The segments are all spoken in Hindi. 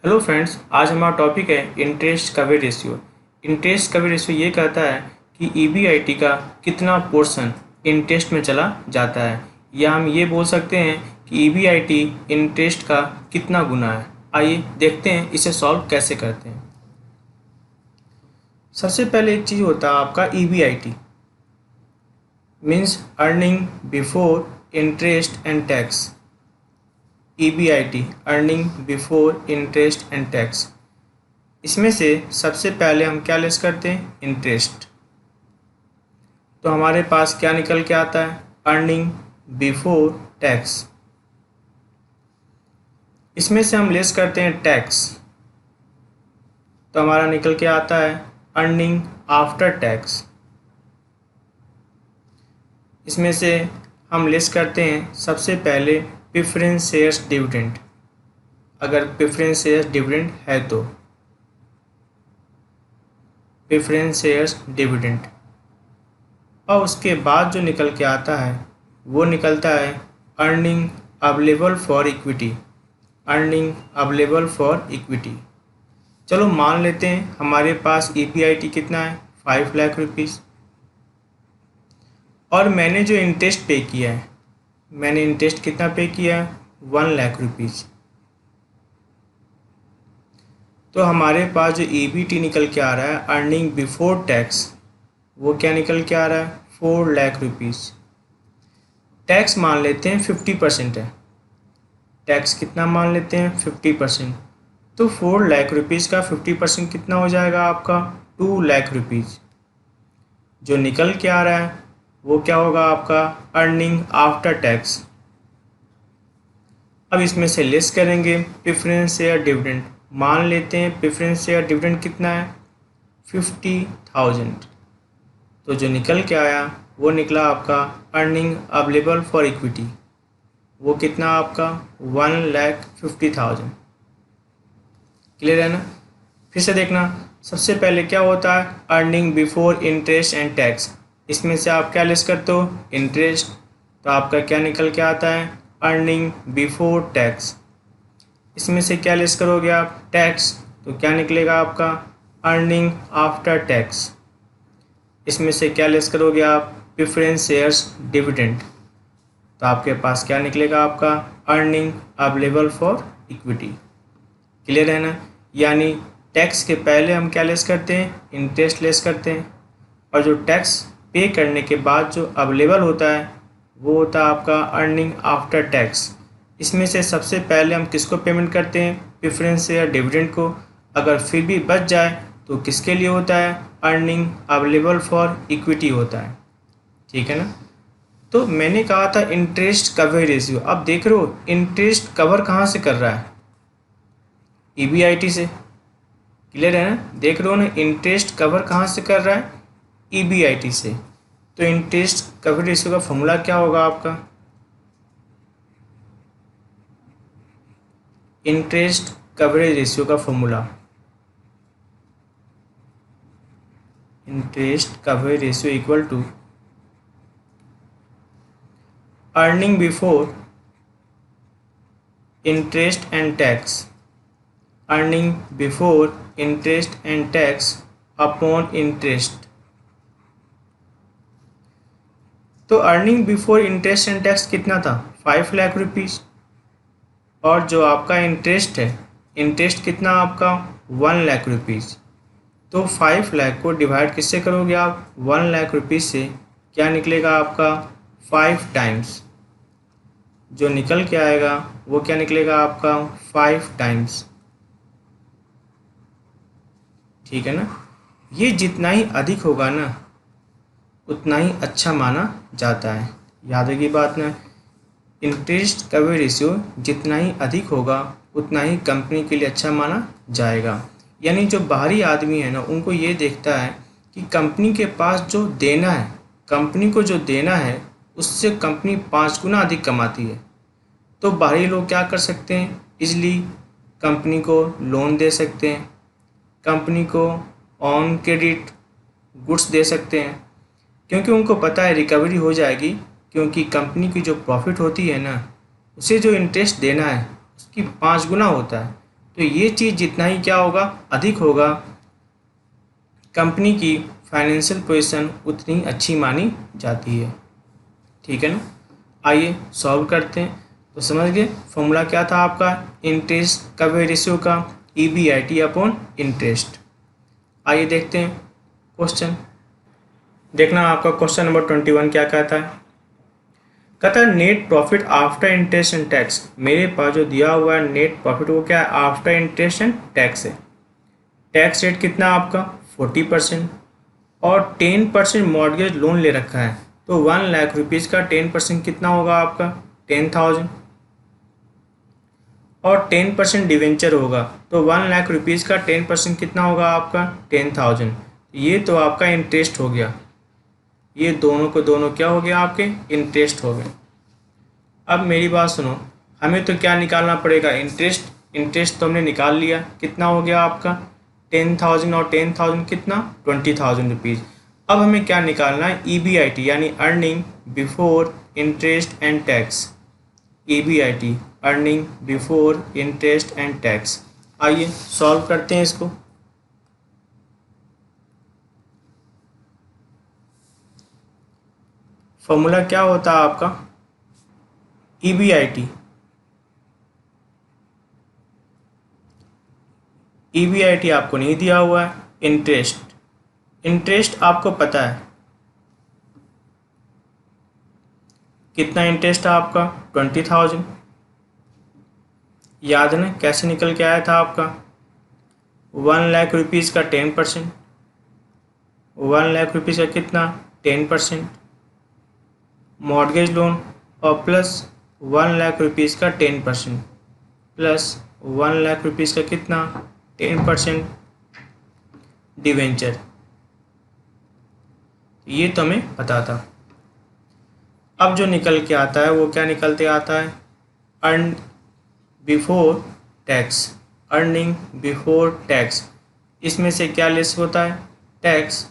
हेलो फ्रेंड्स, आज हमारा टॉपिक है interest coverage ratio. Interest coverage ratio ये कहता है कि ईबीआईटी का कितना पोर्शन इंटरेस्ट में चला जाता है, या हम ये बोल सकते हैं कि ईबीआईटी इंटरेस्ट का कितना गुना है। आइए देखते हैं इसे सॉल्व कैसे करते हैं। सबसे पहले एक चीज़ होता है आपका EBIT, means earning before interest and tax. EBIT earning before interest and tax. इसमें से सबसे पहले हम क्या लेस करते हैं, इंटरेस्ट। तो हमारे पास क्या निकल के आता है, अर्निंग बिफोर टैक्स। इसमें से हम लेस करते हैं टैक्स, तो हमारा निकल के आता है अर्निंग आफ्टर टैक्स। इसमें से हम लेस करते हैं सबसे पहले प्रेफरेंस शेयर्स डिविडेंड, अगर प्रेफरेंस शेयर्स डिविडेंड है तो प्रेफरेंस शेयर्स डिविडेंड। और उसके बाद जो निकल के आता है वो निकलता है earning available for equity. Earning available for equity. चलो मान लेते हैं हमारे पास ईपीआईटी कितना है, 5 लाख रुपीज़, और मैंने जो इंटरेस्ट पे किया है, मैंने इंटरेस्ट कितना पे किया है, 1 लाख रुपीज़। तो हमारे पास जो ईबीटी निकल के आ रहा है अर्निंग बिफोर टैक्स, वो क्या निकल के आ रहा है, 4 लाख रुपीज़। टैक्स मान लेते हैं 50% है, टैक्स कितना मान लेते हैं, 50%। तो 4 लाख रुपीज़ का 50% कितना हो जाएगा आपका, 2 लाख रुपीज़। जो निकल के आ रहा है वो क्या होगा आपका, अर्निंग आफ्टर टैक्स। अब इसमें से लेस करेंगे प्रेफरेंस शेयर डिविडेंड। मान लेते हैं प्रेफरेंस शेयर डिविडेंड कितना है, 50,000। तो जो निकल के आया वो निकला आपका अर्निंग अवेलेबल फॉर इक्विटी, वो कितना आपका 1,50,000। क्लियर है ना। फिर से देखना, सबसे पहले क्या होता है, earning before interest and tax. इसमें से आप क्या लेस करते हो, इंटरेस्ट, तो आपका क्या निकल के आता है, अर्निंग बिफोर टैक्स। इसमें से क्या लेस करोगे आप, टैक्स, तो क्या निकलेगा आपका, अर्निंग आफ्टर टैक्स। इसमें से क्या लेस करोगे आप, प्रेफरेंस शेयर्स डिविडेंड, तो आपके पास क्या निकलेगा आपका, earning available for equity. Clear है ना। यानी टैक्स के पहले हम क्या लेस करते हैं, इंटरेस्ट लेस करते हैं, और जो टैक्स पे करने के बाद जो अवेलेबल होता है वो होता है आपका अर्निंग आफ्टर टैक्स। इसमें से सबसे पहले हम किसको पेमेंट करते हैं, प्रेफरेंस शेयर डिविडेंड को। अगर फिर भी बच जाए तो किसके लिए होता है, अर्निंग अवेलेबल फॉर इक्विटी होता है। ठीक है ना। तो मैंने कहा था इंटरेस्ट कवरेज रेशियो। अब देख रहे हो इंटरेस्ट कवर कहाँ से कर रहा है, ईबीआईटी से। क्लियर है ना, देख रहे हो ना, इंटरेस्ट कवर कहाँ से कर रहा है, ईबीआईटी से। तो इंटरेस्ट कवरेज रेशियो का फॉर्मूला क्या होगा आपका, इंटरेस्ट कवरेज रेशियो का formula, interest coverage ratio equal to earning before interest and tax, earning before interest and tax upon interest. तो earning before interest and tax कितना था, 5 लाख रुपीज़, और जो आपका इंटरेस्ट है, इंटरेस्ट कितना आपका 1 लाख रुपीज़। तो 5 लाख को डिवाइड किससे करोगे आप, 1 लाख रुपीज़ से, क्या निकलेगा आपका 5 टाइम्स। जो निकल के आएगा वो क्या निकलेगा आपका 5 टाइम्स। ठीक है ना। ये जितना ही अधिक होगा ना उतना ही अच्छा माना जाता है, याद रखिए बात ना। इंटरेस्ट कवरेज रेशियो जितना ही अधिक होगा उतना ही कंपनी के लिए अच्छा माना जाएगा। यानी जो बाहरी आदमी है ना उनको ये देखता है कि कंपनी के पास जो देना है, कंपनी को जो देना है उससे कंपनी 5 गुना अधिक कमाती है। तो बाहरी लोग क्या कर सकते हैं, इजली कंपनी को लोन दे सकते हैं, कंपनी को ऑन क्रेडिट गुड्स दे सकते हैं, क्योंकि उनको पता है रिकवरी हो जाएगी। क्योंकि कंपनी की जो प्रॉफिट होती है ना, उसे जो इंटरेस्ट देना है उसकी 5 गुना होता है। तो ये चीज़ जितना ही क्या होगा, अधिक होगा, कंपनी की फाइनेंशियल पोजीशन उतनी अच्छी मानी जाती है। ठीक है ना। आइए सॉल्व करते हैं। तो समझ गए फॉर्मूला क्या था आपका, इंटरेस्ट कवरेज रेशियो का, EBIT अपॉन इंटरेस्ट। आइए देखते हैं क्वेश्चन। देखना आपका क्वेश्चन नंबर 21 क्या कहता है। कहता है net profit after interest and tax. मेरे पास जो दिया हुआ है नेट प्रॉफिट वो क्या है, आफ्टर इंटरेस्ट एंड टैक्स है। टैक्स रेट कितना आपका 40% और 10% मॉर्गेज लोन ले रखा है। तो 1,00,000 रुपीज़ का 10% कितना होगा आपका 10,000 और 10% डिवेंचर होगा। तो 1,00,000 रुपीज़ का 10% कितना होगा आपका 10,000। ये तो आपका इंटरेस्ट हो गया, ये दोनों को दोनों क्या हो गया आपके इंटरेस्ट हो गए। अब मेरी बात सुनो, हमें तो क्या निकालना पड़ेगा इंटरेस्ट। इंटरेस्ट तो हमने निकाल लिया, कितना हो गया आपका 10,000 और 10,000 कितना 20,000 रुपीज़। अब हमें क्या निकालना है EBIT यानी earning before interest and tax. EBIT earning before interest and tax. आइए सॉल्व करते हैं इसको। फॉर्मूला क्या होता है आपका EBIT आपको नहीं दिया हुआ है। इंटरेस्ट आपको पता है कितना इंटरेस्ट है आपका 20,000। याद है ना कैसे निकल के आया था आपका 1,00,000 रुपीज़ का 10%, 1,00,000 रुपीज़ का कितना 10% मॉर्गेज लोन और प्लस 1,00,000 रुपीज़ का 10% प्लस 1,00,000 रुपीज़ का कितना 10% डिवेंचर। ये तो हमें पता था। अब जो निकल के आता है वो क्या निकलते आता है earn before tax, earning before tax. इसमें से क्या लेस होता है टैक्स,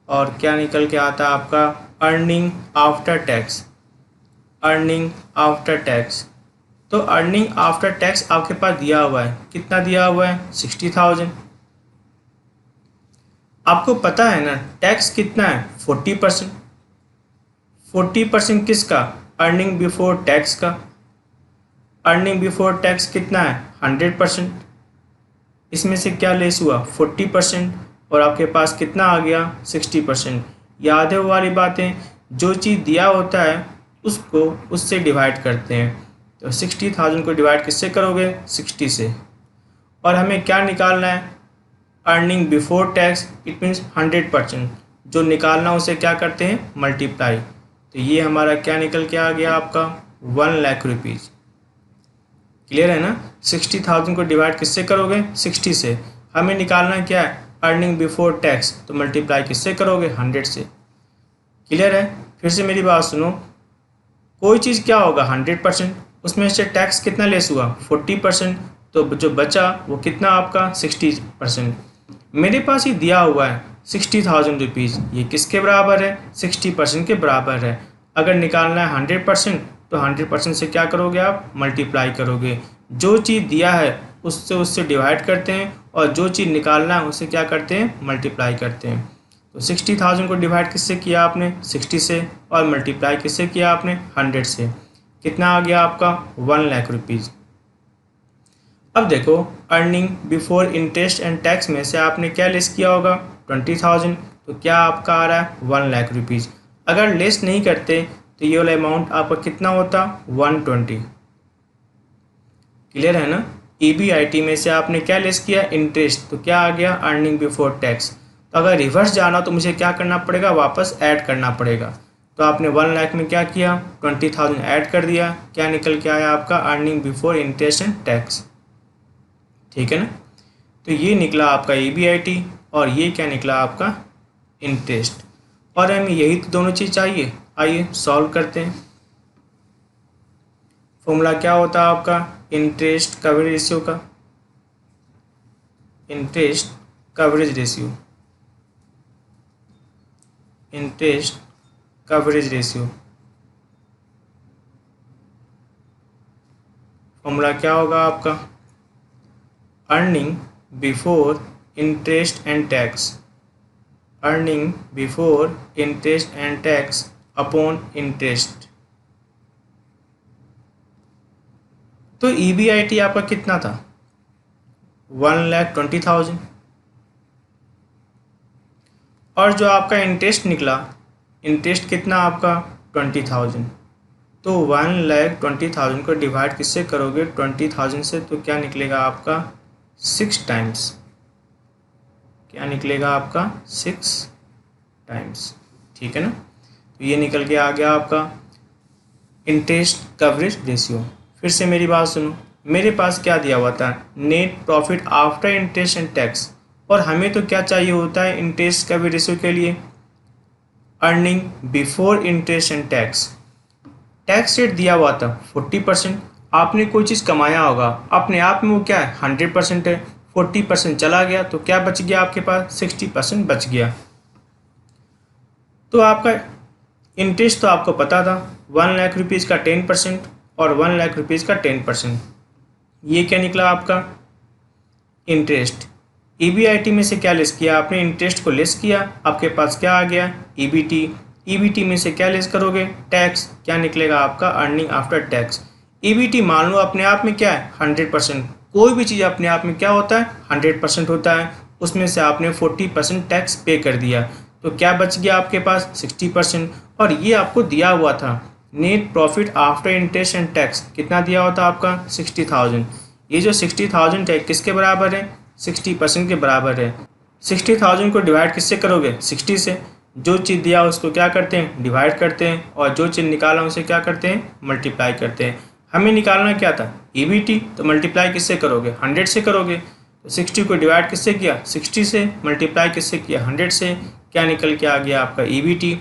और क्या निकल के आता है आपका earning after tax, earning after tax. तो अर्निंग आफ्टर टैक्स आपके पास दिया हुआ है, कितना दिया हुआ है 60,000। आपको पता है ना टैक्स कितना है 40%। 40% किसका अर्निंग बिफोर टैक्स का। अर्निंग बिफोर टैक्स कितना है 100%। इसमें से क्या लेस हुआ 40% और आपके पास कितना आ गया 60%। याद है वो वाली बातें, जो चीज़ दिया होता है उसको उससे डिवाइड करते हैं। तो 60,000 को डिवाइड किससे करोगे 60 से। और हमें क्या निकालना है earning before tax, it means 100%। जो निकालना उसे क्या करते हैं मल्टीप्लाई। तो ये हमारा क्या निकल के आ गया आपका 1,00,000 रुपीज़। क्लियर है ना। 60,000 को डिवाइड किससे करोगे 60 से। हमें निकालना क्या है अर्निंग बिफोर टैक्स, तो मल्टीप्लाई किससे करोगे 100 से। क्लियर है। फिर से मेरी बात सुनो, कोई चीज़ क्या होगा 100%, उसमें से टैक्स कितना लेस हुआ 40%, तो जो बचा वो कितना आपका 60%। मेरे पास ही दिया हुआ है 60,000 रुपीज़, ये किसके बराबर है 60% के बराबर है। अगर निकालना है 100% तो 100% से क्या करोगे आप मल्टीप्लाई करोगे। जो चीज़ दिया है उससे डिवाइड करते हैं और जो चीज़ निकालना है उसे क्या करते हैं मल्टीप्लाई करते हैं। तो 60,000 को डिवाइड किससे किया आपने 60 से और मल्टीप्लाई किससे किया आपने 100 से। कितना आ गया आपका 1,00,000 रुपीज़। अब देखो earning before interest and tax में से आपने क्या लेस किया होगा 20,000, तो क्या आपका आ रहा है 1,00,000 रुपीज़। अगर लेस नहीं करते तो ये वाला अमाउंट आपका कितना होता 120। क्लियर है ना। EBIT में से आपने क्या लेस किया इंटरेस्ट, तो क्या आ गया अर्निंग बिफोर टैक्स। तो अगर रिवर्स जाना तो मुझे क्या करना पड़ेगा वापस ऐड करना पड़ेगा। तो आपने 1,00,000 में क्या किया 20,000 ऐड कर दिया, क्या निकल के आया आपका earning before interest and tax. ठीक है ना। तो ये निकला आपका EBIT और ये क्या निकला आपका इंटरेस्ट। और हमें यही तो दोनों चीज़ चाहिए। आइए सॉल्व करते हैं। फॉर्मूला क्या होता है आपका इंटरेस्ट कवरेज रेशियो का, interest coverage ratio, interest coverage ratio. Formula क्या होगा आपका earning before interest and tax, earning before interest and tax upon interest. तो EBIT आपका कितना था? 1,20,000। और जो आपका इंटरेस्ट निकला, इंटरेस्ट कितना आपका? 20,000। तो 1,20,000 को डिवाइड किससे करोगे? 20,000 से। तो क्या निकलेगा आपका? 6 टाइम्स। क्या निकलेगा आपका? 6 टाइम्स। ठीक है ना? तो ये निकल के आ गया आपका इंटरेस्ट कवरेज रेशियो। फिर से मेरी बात सुनो, मेरे पास क्या दिया हुआ था? Net profit after interest and tax. और हमें तो क्या चाहिए होता है इंटरेस्ट कवरेज रेशियो के लिए? Earning before interest and tax. Tax rate दिया हुआ था 40%। आपने कोई चीज़ कमाया होगा, अपने आप में वो क्या है? 100% है। 40% चला गया तो क्या बच गया आपके पास? 60% बच गया। तो आपका इंटरेस्ट तो आपको पता था 1,00,000 का 10% और 1,00,000 का 10%। ये क्या निकला आपका? इंटरेस्ट। EBIT में से क्या लेस किया आपने? इंटरेस्ट को लेस किया, आपके पास क्या आ गया? EBT। EBT में से क्या लेस करोगे? टैक्स। क्या निकलेगा आपका? Earning after tax. EBT मान लो अपने आप में क्या है? 100%। कोई भी चीज़ अपने आप में क्या होता है? 100% होता है। उसमें से आपने 40% टैक्स पे कर दिया, तो क्या बच गया आपके पास? 60%। और ये आपको दिया हुआ था net profit after interest and tax. कितना दिया हुआ था आपका? 60,000। ये जो 60,000 है किसके बराबर है? 60% के बराबर है। 60,000 को डिवाइड किससे करोगे? 60 से। जो चीज़ दिया उसको क्या करते हैं? डिवाइड करते हैं, और जो चीज़ निकाला उसे क्या करते हैं? मल्टीप्लाई करते हैं। हमें निकालना क्या था? EBT। तो मल्टीप्लाई किससे करोगे? 100 से करोगे। तो 60 को डिवाइड किससे किया? 60 से। मल्टीप्लाई किससे किया? 100 से। क्या निकल के आ गया आपका? EBT।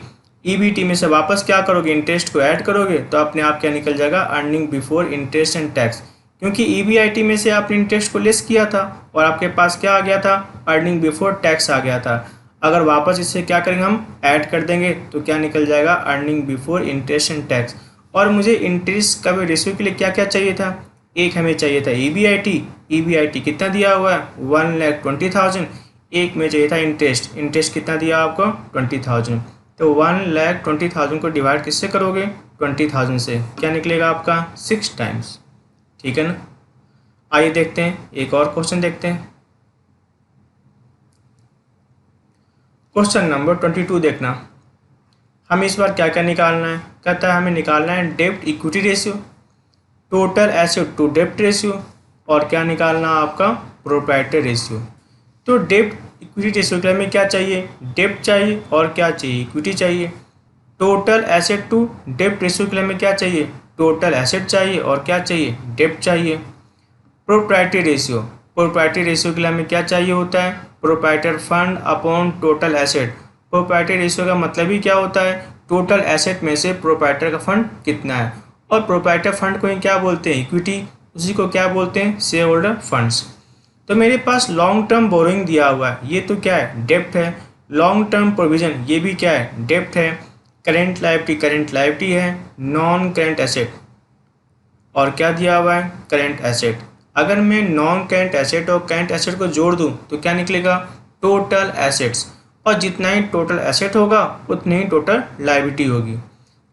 EBT में से वापस क्या करोगे? इंटरेस्ट को ऐड करोगे तो अपने आप क्या निकल जाएगा? Earning before interest and tax. क्योंकि EBIT में से आपने इंटरेस्ट को लेस किया था और आपके पास क्या आ गया था? अर्निंग बिफोर टैक्स आ गया था। अगर वापस इससे क्या करेंगे? हम ऐड कर देंगे तो क्या निकल जाएगा? Earning before interest and tax. और मुझे इंटरेस्ट कवरेज रेशियो के लिए क्या क्या चाहिए था? एक हमें चाहिए था EBIT। EBIT कितना दिया हुआ है? 1,20,000। एक में चाहिए था इंटरेस्ट। इंटरेस्ट कितना दिया आपको? 20,000। तो 1,20,000 को डिवाइड किससे करोगे? 20,000 से। क्या निकलेगा आपका? 6 टाइम्स। ठीक है ना? आइए देखते हैं, एक और क्वेश्चन देखते हैं। क्वेश्चन नंबर 22 देखना। हमें इस बार क्या क्या निकालना है? कहता है हमें निकालना है डेब्ट equity ratio, total asset to डेब्ट रेशियो, और क्या निकालना है आपका? Proprietary ratio. तो डेब्ट इक्विटी रेशियो के लिए हमें क्या चाहिए? डेब्ट चाहिए, और क्या चाहिए? इक्विटी चाहिए। टोटल एसेट टू डेब्ट रेशियो के लिए हमें क्या चाहिए? टोटल एसेट चाहिए, और क्या चाहिए? डेब्ट चाहिए। प्रोप्राइटरी रेशियो, प्रोप्राइटरी रेशियो के लिए हमें क्या चाहिए होता है? Proprietor fund upon total asset. Proprietary ratio का मतलब ही क्या होता है? टोटल एसेट में से प्रोप्राइटर का फंड कितना है। और प्रोप्राइटर फंड को ही क्या बोलते हैं? इक्विटी। उसी को क्या बोलते हैं? Share holder funds. तो मेरे पास लॉन्ग टर्म बोरोइंग दिया हुआ है, ये तो क्या है? डेब्ट है। लॉन्ग टर्म प्रोविजन, ये भी क्या है? डेब्ट है। करेंट लायबिलिटी है। नॉन करेंट एसेट, और क्या दिया हुआ है? Current asset. अगर मैं नॉन करेंट एसेट और करेंट एसेट को जोड़ दूं तो क्या निकलेगा? Total assets. और जितना ही टोटल एसेट होगा उतनी ही टोटल लायबिलिटी होगी।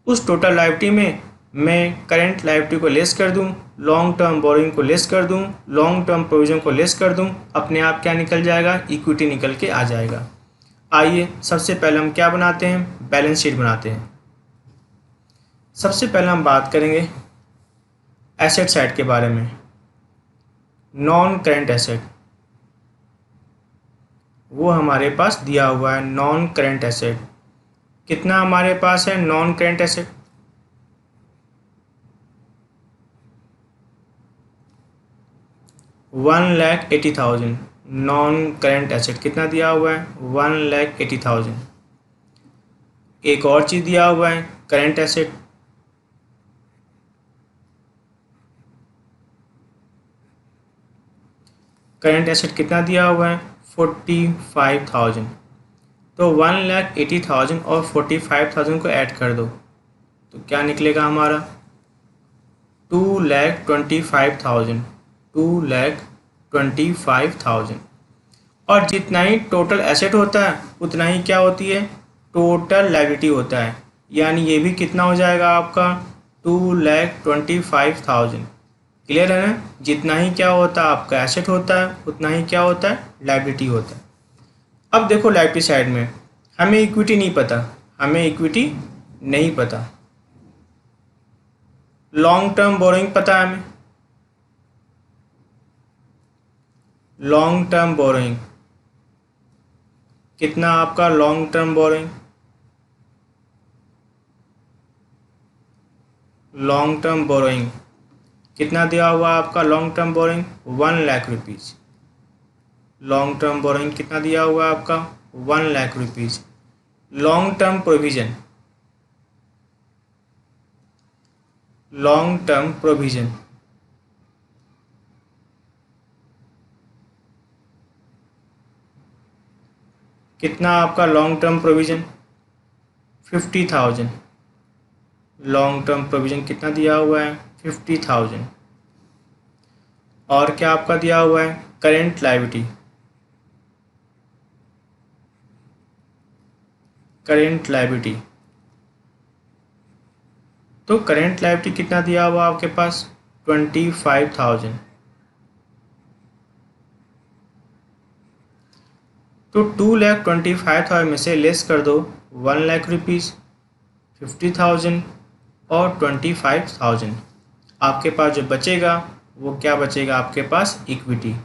उस टोटल लायबिलिटी में मैं करेंट लायबिलिटी को लेस कर दूं, लॉन्ग टर्म बोरिंग को लेस कर दूं, लॉन्ग टर्म प्रोविजन को लेस कर दूं, अपने आप क्या निकल जाएगा? इक्विटी निकल के आ जाएगा। आइए सबसे पहले हम क्या बनाते हैं? बैलेंस शीट बनाते हैं। सबसे पहले हम बात करेंगे एसेट साइड के बारे में। नॉन करेंट एसेट, वो हमारे पास दिया हुआ है नॉन करेंट एसेट। कितना हमारे पास है non current asset? 1,80,000। Non current asset कितना दिया हुआ है? 1,80,000। एक और चीज़ दिया हुआ है करेंट एसेट। करेंट एसेट कितना दिया हुआ है? 45,000। तो 1,80,000 और 45,000 को ऐड कर दो तो क्या निकलेगा हमारा? 2,25,000। 25,000। और जितना ही टोटल एसेट होता है उतना ही क्या होती है, टोटल लायबिलिटी होता है। यानी ये भी कितना हो जाएगा आपका 2,25,000। क्लियर है ना। जितना ही क्या होता है आपका एसेट होता है उतना ही क्या होता है, लायबिलिटी होता है। अब देखो लायबिलिटी साइड में हमें इक्विटी नहीं पता, हमें इक्विटी नहीं पता। लॉन्ग टर्म बोरोइंग पता है हमें, लॉन्ग टर्म बोरोइंग कितना आपका long term borrowing, long term borrowing कितना दिया हुआ आपका long term borrowing 1,00,000 rupees. Long term borrowing कितना दिया हुआ आपका 1,00,000 rupees. Long term provision, long term provision कितना आपका long term provision 50,000। Long term provision कितना दिया हुआ है 50,000। और क्या आपका दिया हुआ है करेंट लायबिलिटी, करेंट लायबिलिटी तो करेंट लायबिलिटी कितना दिया हुआ आपके पास 25,000। तो 2,25,000 में से लेस कर दो 1,00,000 रुपीज़, 50,000 और 25,000। आपके पास जो बचेगा वो क्या बचेगा आपके पास इक्विटी।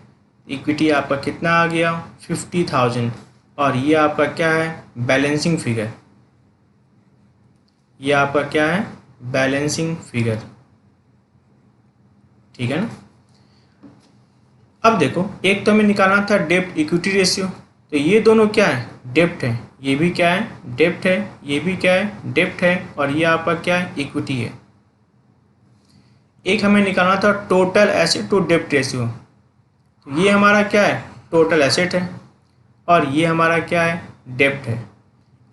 इक्विटी आपका कितना आ गया 50,000। और ये आपका क्या है बैलेंसिंग फिगर, ये आपका क्या है बैलेंसिंग फिगर। ठीक है ना। अब देखो एक तो हमें निकालना था डेब्ट इक्विटी रेशियो, तो ये दोनों क्या है डेब्ट है, ये भी क्या है डेब्ट है, ये भी क्या है डेब्ट है, और ये आपका क्या है इक्विटी है। एक हमें निकालना था टोटल एसेट टू डेब्ट रेशियो, तो ये हमारा क्या है टोटल एसेट है और ये हमारा क्या है डेब्ट है।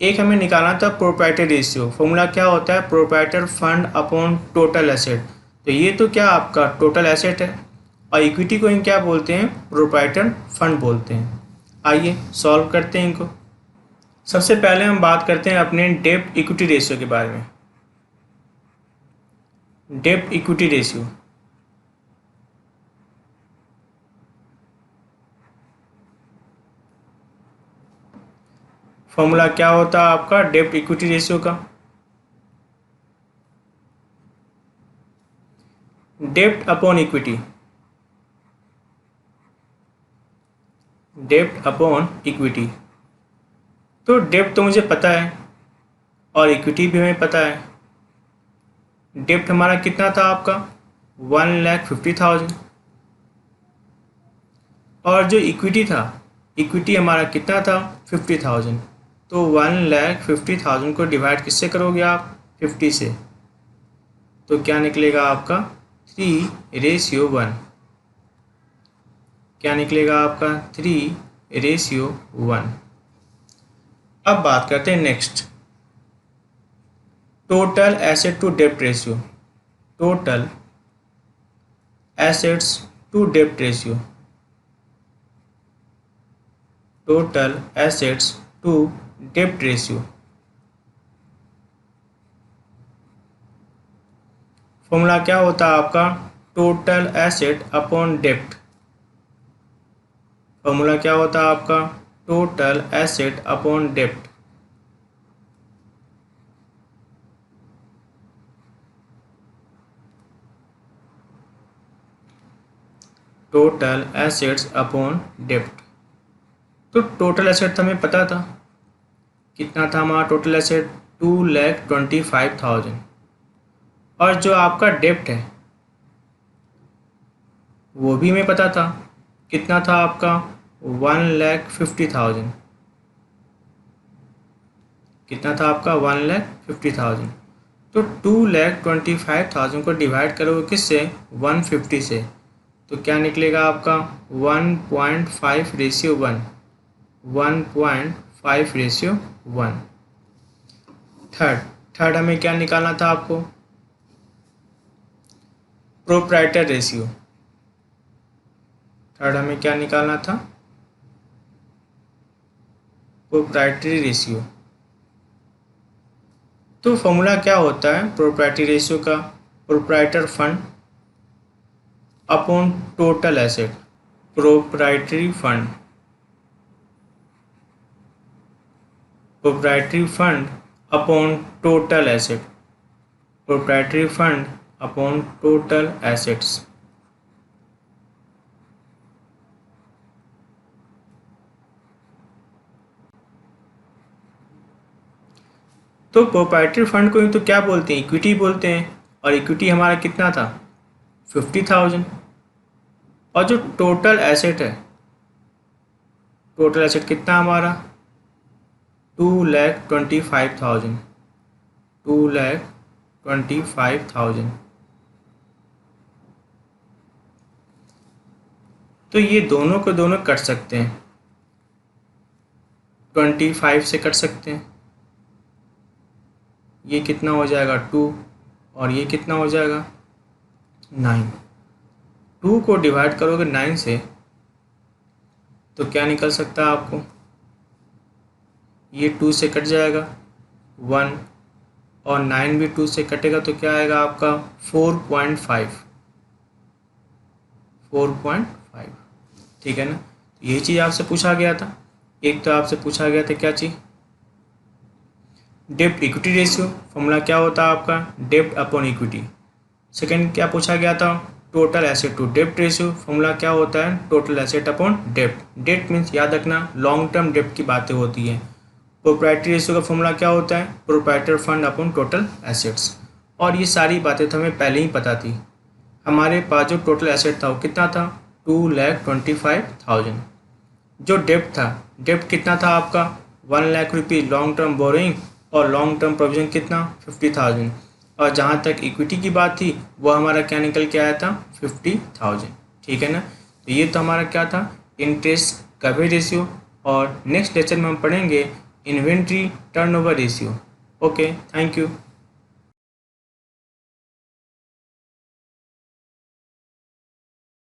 एक हमें निकालना था प्रोप्राइटर रेशियो, फॉर्मूला क्या होता है proprietor fund upon total asset, तो ये तो क्या आपका टोटल एसेट है और इक्विटी को इन क्या बोलते हैं प्रोप्राइटर फंड बोलते हैं। आइए सॉल्व करते हैं इनको। सबसे पहले हम बात करते हैं अपने डेब्ट इक्विटी रेशियो के बारे में। डेब्ट इक्विटी रेशियो फॉर्मूला क्या होता है आपका डेब्ट इक्विटी रेशियो का, डेब्ट अपॉन इक्विटी, डेब्ट अपॉन इक्विटी। तो डेब्ट तो मुझे पता है और इक्विटी भी हमें पता है। डेब्ट हमारा कितना था आपका 1,50,000 और जो इक्विटी था इक्विटी हमारा कितना था 50,000। तो 1,50,000 को डिवाइड किससे करोगे आप 50 से, तो क्या निकलेगा आपका 3:1। क्या निकलेगा आपका 3:1। अब बात करते हैं नेक्स्ट टोटल एसेट टू डेब्ट रेशियो, टोटल एसेट्स टू डेब्ट रेशियो, टोटल एसेट्स टू डेब्ट रेशियो। फॉर्मूला क्या होता है आपका टोटल एसेट अपॉन डेब्ट, फॉर्मूला क्या होता है आपका टोटल एसेट अपॉन डेब्ट। टोटल एसेट्स अपॉन डेब्ट। तो टोटल एसेट तो हमें पता था कितना था हमारा टोटल एसेट 2,25,000 और जो आपका डेब्ट है वो भी हमें पता था कितना था आपका 1,50,000। कितना था आपका 1,50,000। तो 2,25,000 को डिवाइड करोगे किससे 150 से, तो क्या निकलेगा आपका 1.5:1, 1.5:1। थर्ड हमें क्या निकालना था आपको प्रोप्राइटर रेशियो, थर्ड हमें क्या निकालना था, प्रोप्राइटरी रेशियो। तो फॉर्मूला क्या होता है प्रोप्राइटरी रेशियो का, proprietor fund upon total asset, proprietary fund, proprietary fund upon total asset, proprietary fund upon total assets. तो प्रोप्राइटरी फंड को ही तो क्या बोलते हैं, इक्विटी बोलते हैं, और इक्विटी हमारा कितना था 50,000। और जो टोटल एसेट है, टोटल एसेट कितना हमारा 2,25,000, 2,25,000। तो ये दोनों को दोनों कट सकते हैं, 25 से कट सकते हैं, ये कितना हो जाएगा 2, और ये कितना हो जाएगा 9। 2 को डिवाइड करोगे 9 से तो क्या निकल सकता है आपको, ये 2 से कट जाएगा 1, और 9 भी 2 से कटेगा तो क्या आएगा आपका 4.5, 4.5। ठीक है ना। यही चीज़ आपसे पूछा गया था। एक तो आपसे पूछा गया था क्या चीज़, डेब्ट इक्विटी रेशियो, फॉर्मूला क्या होता है आपका डेब्ट अपॉन इक्विटी। सेकंड क्या पूछा गया था, टोटल एसेट टू डेब्ट रेशियो, फॉर्मूला क्या होता है टोटल एसेट अपॉन डेब्ट। डेब्ट मीन्स याद रखना लॉन्ग टर्म डेब्ट की बातें होती हैं। प्रोप्राइटरी रेशियो का फॉर्मूला क्या होता है proprietor fund upon total assets. और ये सारी बातें तो हमें पहले ही पता थी। हमारे पास जो टोटल एसेट था वो कितना था 2,25,000। जो डेब्ट था, डेब्ट कितना था आपका 1 लाख रुपये लॉन्ग टर्म बोरोइंग, और लॉन्ग टर्म प्रोविजन कितना 50,000। और जहाँ तक इक्विटी की बात थी वो हमारा क्या निकल के आया था 50,000। ठीक है ना। तो ये तो हमारा क्या था इंटरेस्ट कवरेज रेशियो। और नेक्स्ट लेक्चर में हम पढ़ेंगे inventory turnover ratio. Okay, thank you.